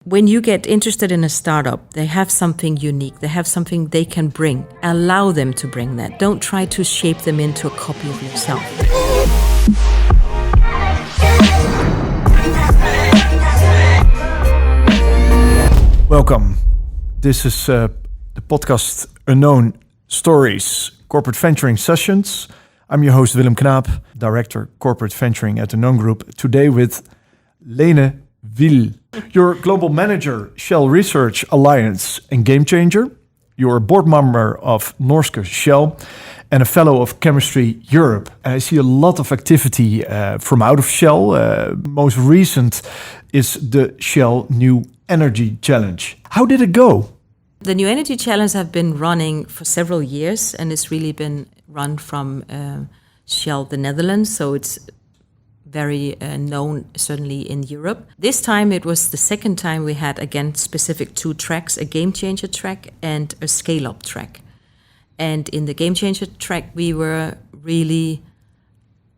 When you get interested in a startup, they have something unique. They have something they can bring. Allow them to bring that. Don't try to shape them into a copy of yourself. Welcome. This is the podcast Unknown Stories, Corporate Venturing Sessions. I'm your host, Willem Knapp, Director Corporate Venturing at the Unknown Group. Today with Lene Hviid. You're Global Manager, Shell Research Alliance and GameChanger. You're a board member of Norske Shell and a fellow of Chemistry Europe. And I see a lot of activity from out of Shell. Most recent is the Shell New Energy Challenge. How did it go? The New Energy Challenge have been running for several years, and it's really been run from Shell, the Netherlands. So it's very known, certainly in Europe. This time it was the second time we had, again, specific two tracks, a GameChanger track and a scaleup track. And in the GameChanger track, we were really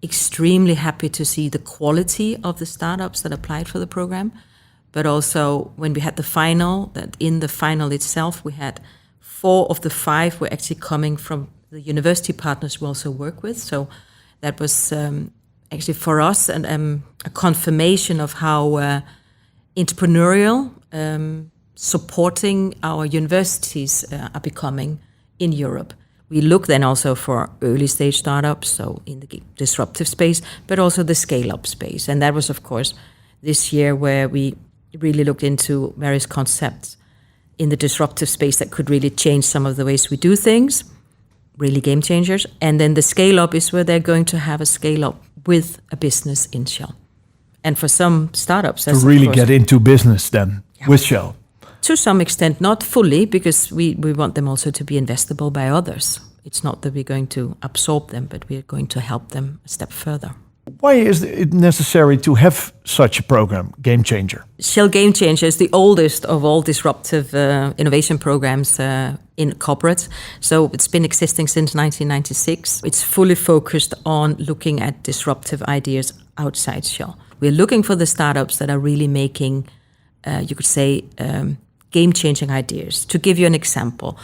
extremely happy to see the quality of the startups that applied for the program. But also when we had the final, that in the final itself, we had 4 of the 5 were actually coming from the university partners we also work with. So that was actually for us and a confirmation of how entrepreneurial supporting our universities are becoming in Europe. We look then also for early stage startups, so in the disruptive space, but also the scale-up space. And that was, of course, this year where we really looked into various concepts in the disruptive space that could really change some of the ways we do things, really game changers. And then the scale-up is where they're going to have a scale-up with a business in Shell. And for some startups, to really get into business then with Shell. To some extent, not fully, because we want them also to be investable by others. It's not that we're going to absorb them, but we're going to help them a step further. Why is it necessary to have such a program, GameChanger? Shell GameChanger is the oldest of all disruptive innovation programs in corporates. So it's been existing since 1996. It's fully focused on looking at disruptive ideas outside Shell. We're looking for the startups that are really making, you could say, game-changing ideas. To give you an example,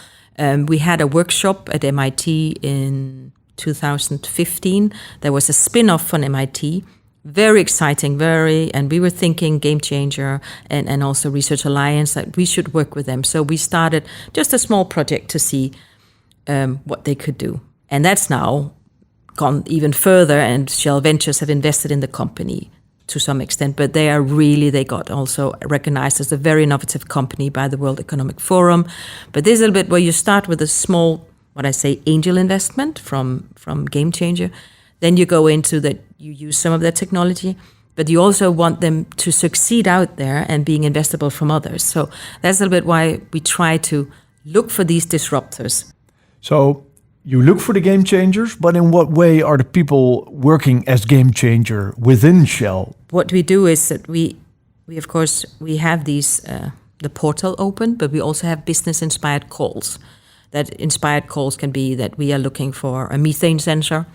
we had a workshop at MIT in 2015. There was a spin-off from MIT, very exciting, and we were thinking GameChanger and also Research Alliance that we should work with them. So we started just a small project to see what they could do. And that's now gone even further, and Shell Ventures have invested in the company to some extent, but they got also recognized as a very innovative company by the World Economic Forum. But this is a little bit where you start with a small, what I say, angel investment from GameChanger. Then you go into that, you use some of their technology, but you also want them to succeed out there and being investable from others. So that's a little bit why we try to look for these disruptors. So you look for the game changers, but in what way are the people working as game changer within Shell? What we do is that we of course, we have these, the portal open, but we also have business-inspired calls. That inspired calls can be that we are looking for a methane sensor.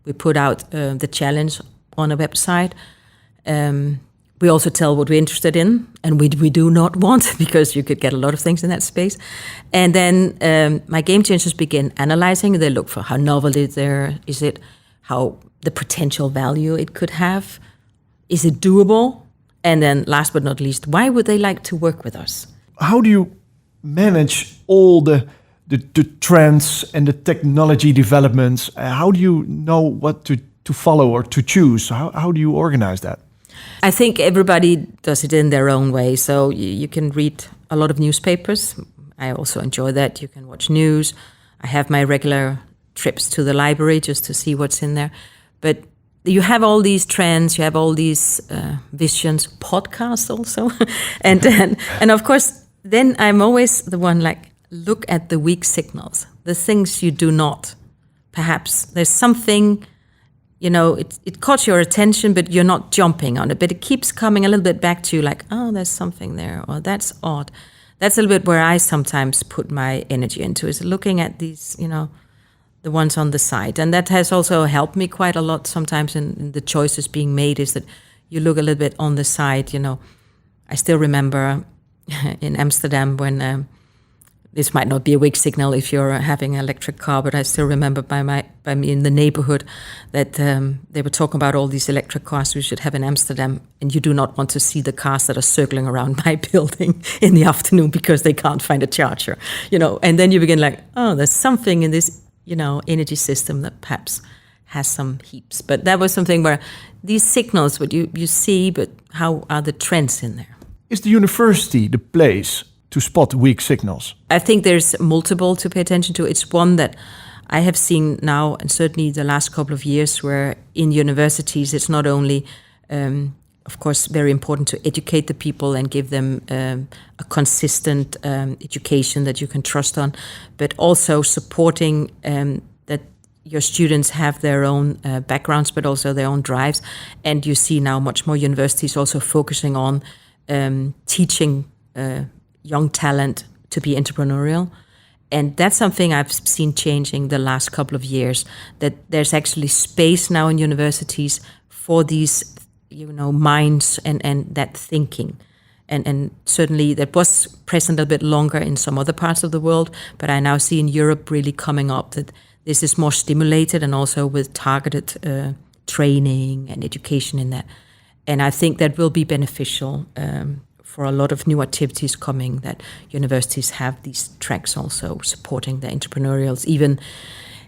We put out the challenge on a website. We also tell what we're interested in, and we do not want, because you could get a lot of things in that space. And then my game changers begin analyzing. They look for how novel is it, how the potential value it could have, is it doable? And then last but not least, why would they like to work with us? How do you manage all the trends and the technology developments? How do you know what to follow or to choose? How do you organize that? I think everybody does it in their own way. So you can read a lot of newspapers. I also enjoy that. You can watch news. I have my regular trips to the library just to see what's in there. But you have all these trends, you have all these visions, podcasts also. and of course, then I'm always the one like, look at the weak signals, the things you do not. Perhaps there's something, it caught your attention, but you're not jumping on it. But it keeps coming a little bit back to you like, oh, there's something there, or that's odd. That's a little bit where I sometimes put my energy into, is looking at these, the ones on the side. And that has also helped me quite a lot sometimes in the choices being made, is that you look a little bit on the side. I still remember in Amsterdam when this might not be a weak signal if you're having an electric car, but I still remember by me in the neighborhood that they were talking about all these electric cars we should have in Amsterdam, and you do not want to see the cars that are circling around my building in the afternoon because they can't find a charger, and then you begin like, oh, there's something in this, energy system that perhaps has some heaps. But that was something where these signals, what you see, but how are the trends in there? Is the university the place to spot weak signals? I think there's multiple to pay attention to. It's one that I have seen now, and certainly the last couple of years, where in universities it's not only, of course, very important to educate the people and give them a consistent education that you can trust on, but also supporting that your students have their own backgrounds, but also their own drives. And you see now much more universities also focusing on teaching young talent to be entrepreneurial. And that's something I've seen changing the last couple of years, that there's actually space now in universities for these, minds and that thinking. And certainly that was present a bit longer in some other parts of the world, but I now see in Europe really coming up that this is more stimulated, and also with targeted training and education in that. And I think that will be beneficial for a lot of new activities coming, that universities have these tracks also supporting the entrepreneurials, even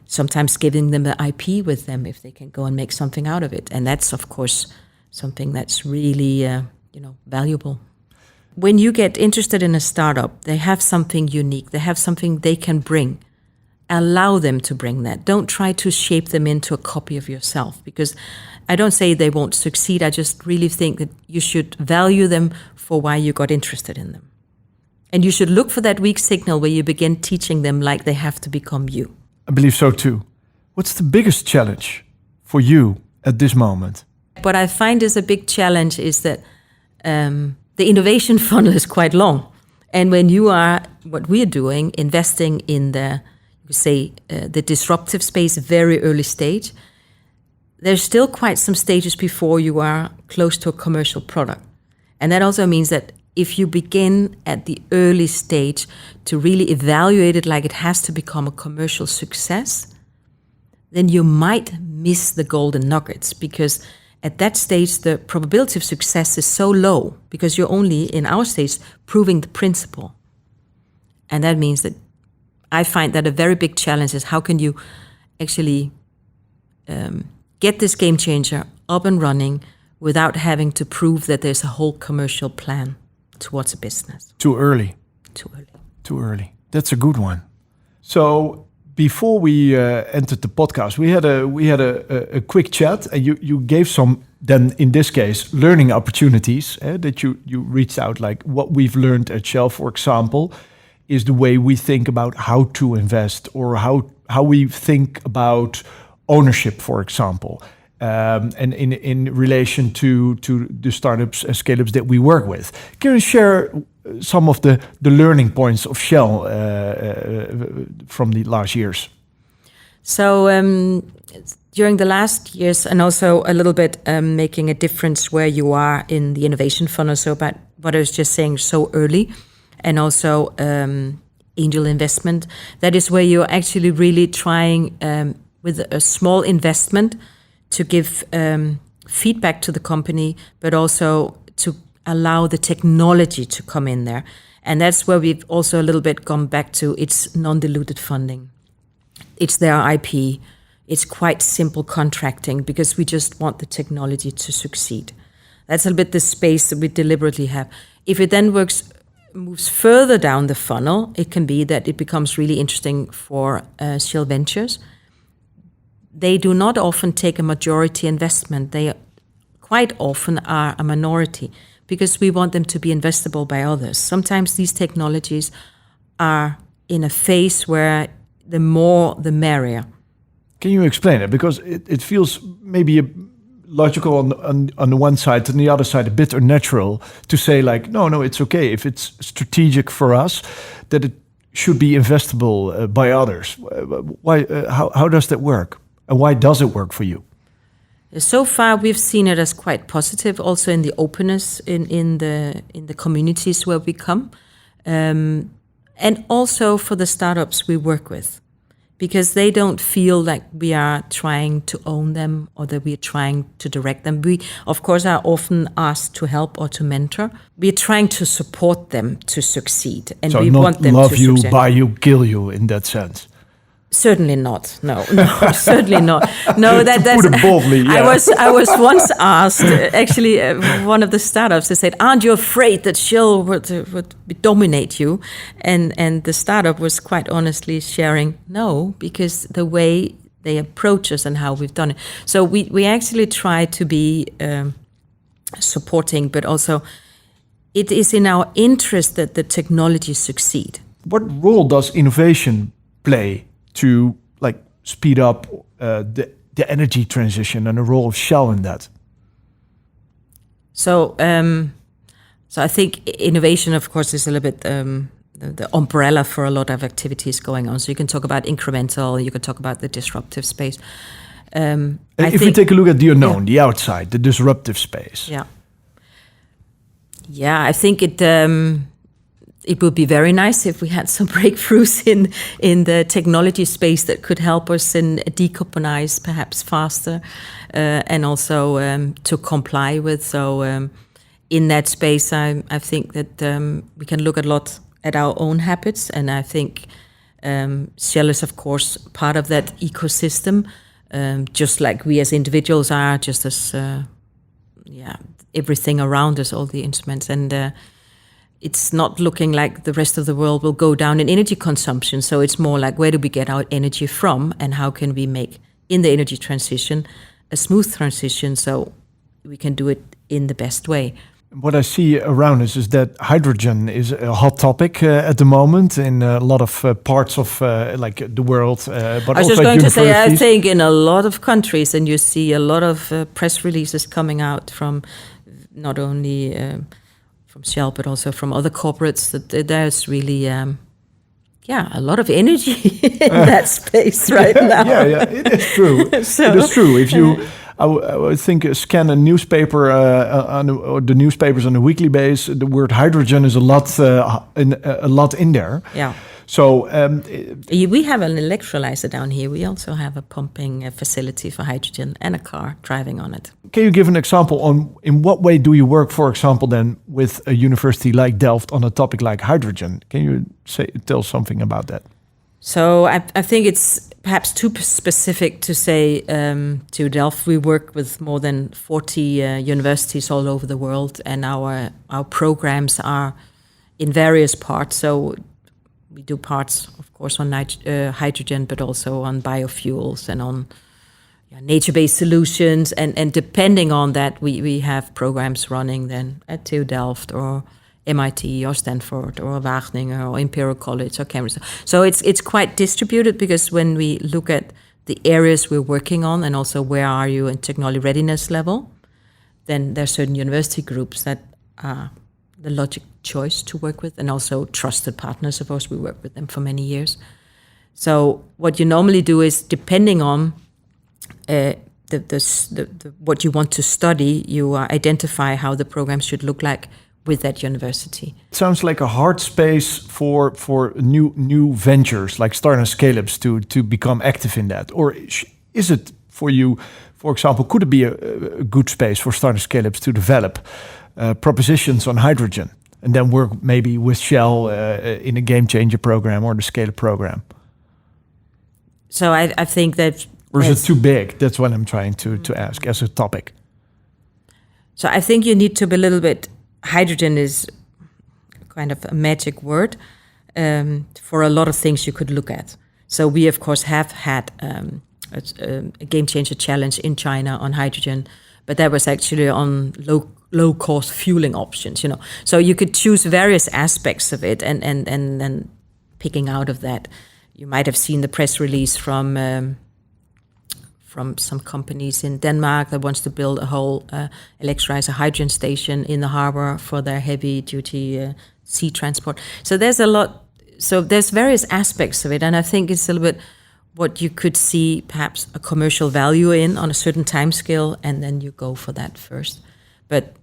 sometimes giving them the IP with them if they can go and make something out of it. And that's, of course, something that's really, valuable. When you get interested in a startup, they have something unique. They have something they can bring. Allow them to bring that. Don't try to shape them into a copy of yourself, because I don't say they won't succeed. I just really think that you should value them for why you got interested in them. And you should look for that weak signal where you begin teaching them like they have to become you. I believe so too. What's the biggest challenge for you at this moment? What I find is a big challenge is that the innovation funnel is quite long. And when you are, what we're doing, investing in the disruptive space, very early stage, there's still quite some stages before you are close to a commercial product. And that also means that if you begin at the early stage to really evaluate it like it has to become a commercial success, then you might miss the golden nuggets, because at that stage the probability of success is so low, because you're only, in our stage, proving the principle. And that means that I find that a very big challenge is how can you actually get this game changer up and running without having to prove that there's a whole commercial plan towards a business. Too early. Too early. That's a good one. So before we entered the podcast, we had a quick chat, and you gave some, then in this case, learning opportunities that you reached out, like what we've learned at Shell, for example, is the way we think about how to invest, or how we think about ownership, for example, and in relation to the startups and scale-ups that we work with. Can you share some of the learning points of Shell from the last years? So during the last years, and also a little bit making a difference where you are in the innovation funnel, so about what I was just saying, so early, and also angel investment. That is where you're actually really trying with a small investment to give feedback to the company, but also to allow the technology to come in there. And that's where we've also a little bit gone back to, it's non-diluted funding. It's their IP. It's quite simple contracting, because we just want the technology to succeed. That's a little bit the space that we deliberately have. If it then moves further down the funnel, it can be that it becomes really interesting for Shell Ventures. They do not often take a majority investment. They quite often are a minority, because we want them to be investable by others. Sometimes these technologies are in a phase where the more the merrier. Can you explain it? Because it feels maybe logical on the one side, and the other side a bit unnatural to say like, no, it's okay if it's strategic for us, that it should be investable by others. Why? How does that work? And why does it work for you? So far, we've seen it as quite positive, also in the openness in the communities where we come, and also for the startups we work with, because they don't feel like we are trying to own them or that we are trying to direct them. We, of course, are often asked to help or to mentor. We are trying to support them to succeed, and so we not want them love to you, succeed. buy you, kill you in that sense. Certainly not. No, certainly not. No, that's. Put it boldly, yeah. I was once asked, actually, one of the startups. They said, "Aren't you afraid that Shell would dominate you?" And the startup was quite honestly sharing, no, because the way they approach us and how we've done it. So we actually try to be supporting, but also it is in our interest that the technology succeed. What role does innovation play to like speed up the energy transition and the role of Shell in that? So I think innovation, of course, is a little bit the umbrella for a lot of activities going on. So you can talk about incremental, you can talk about the disruptive space. If we take a look at the unknown, the outside, the disruptive space. Yeah, I think it would be very nice if we had some breakthroughs in the technology space that could help us in decarbonize perhaps faster, and also to comply with. So in that space, I think that we can look a lot at our own habits, and I think Shell is, of course, part of that ecosystem, just like we as individuals are, just as everything around us, all the instruments, and it's not looking like the rest of the world will go down in energy consumption. So it's more like, where do we get our energy from, and how can we make in the energy transition a smooth transition so we can do it in the best way. What I see around us is that hydrogen is a hot topic at the moment in a lot of parts of like the world, but I was also just at going to say, I universities. think in a lot of countries, and you see a lot of press releases coming out from not only from Shell, but also from other corporates, that there's really, a lot of energy in that space right now. Yeah, it is true. It is true. If you, I would think, scan a newspaper or the newspapers on a weekly basis, the word hydrogen is a lot in there. Yeah. So we have an electrolyzer down here. We also have a pumping facility for hydrogen and a car driving on it. Can you give an example on in what way do you work, for example, then with a university like Delft on a topic like hydrogen? Can you tell something about that? So I think it's perhaps too specific to say to Delft. We work with more than 40 universities all over the world, and our programs are in various parts. So we do parts, of course, on hydrogen, but also on biofuels and on nature-based solutions. And depending on that, we have programs running then at TU Delft or MIT or Stanford or Wageningen or Imperial College or Cambridge. So it's quite distributed, because when we look at the areas we're working on and also where are you in technology readiness level, then there are certain university groups that are the logic choice to work with, and also trusted partners of ours. We work with them for many years. So what you normally do is, depending on what you want to study, you identify how the program should look like with that university. It sounds like a hard space for new ventures like startup scale-ups to become active in that. Or is it for you, for example, could it be a good space for startup scale-ups to develop propositions on hydrogen and then work maybe with Shell in a GameChanger program or the scale-up program? So I think that... Or is it too big? That's what I'm trying to ask as a topic. So I think you need to be a little bit... Hydrogen is kind of a magic word for a lot of things you could look at. So we, of course, have had a GameChanger challenge in China on hydrogen, but that was actually on low-cost fueling options, So you could choose various aspects of it and then picking out of that. You might have seen the press release from some companies in Denmark that wants to build a whole electrolyzer hydrogen station in the harbor for their heavy-duty sea transport. So there's a lot. So there's various aspects of it, and I think it's a little bit what you could see perhaps a commercial value in on a certain time scale, and then you go for that first. But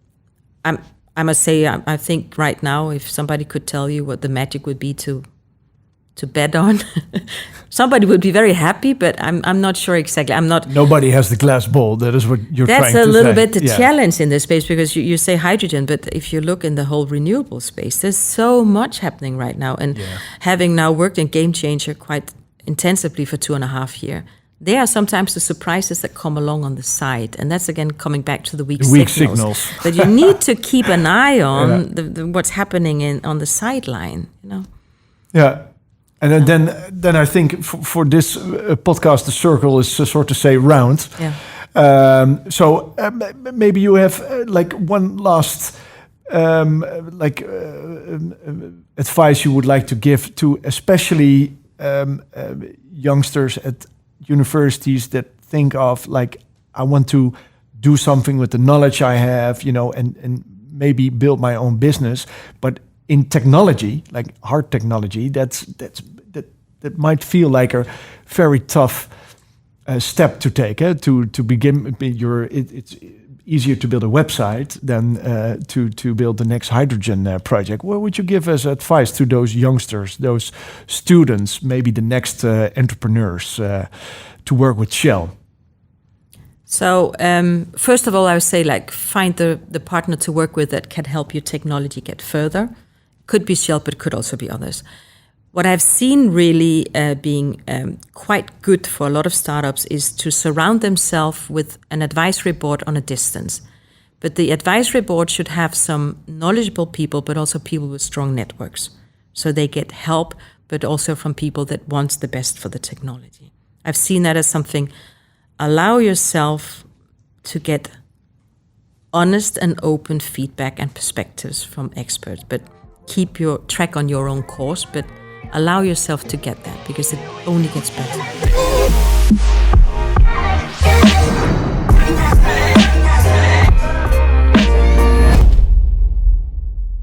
I must say, I think right now, if somebody could tell you what the magic would be to bet on, somebody would be very happy, but I'm not sure exactly. I'm not. Nobody has the glass ball. That is what you're trying to say. That's a little bit the challenge in this space, because you say hydrogen, but if you look in the whole renewable space, there's so much happening right now. And having now worked in GameChanger quite intensively for 2.5 years, there are sometimes the surprises that come along on the side, and that's again coming back to the weak signals. But you need to keep an eye on what's happening on the sideline. Yeah. And then I think for this podcast, the circle is sort of say round. Yeah. So maybe you have like one last advice you would like to give to especially youngsters at universities that think of like, I want to do something with the knowledge I have, and maybe build my own business, but in technology, like hard technology, that might feel like a very tough step to take. To begin, it's easier to build a website than to build the next hydrogen project. What would you give as advice to those youngsters, those students, maybe the next entrepreneurs to work with Shell? So first of all, I would say find the partner to work with that can help your technology get further. Could be Shell, but could also be others. What I've seen really being quite good for a lot of startups is to surround themselves with an advisory board on a distance. But the advisory board should have some knowledgeable people, but also people with strong networks. So they get help, but also from people that want the best for the technology. I've seen that as something. Allow yourself to get honest and open feedback and perspectives from experts, but keep your track on your own course, but allow yourself to get that, because it only gets better.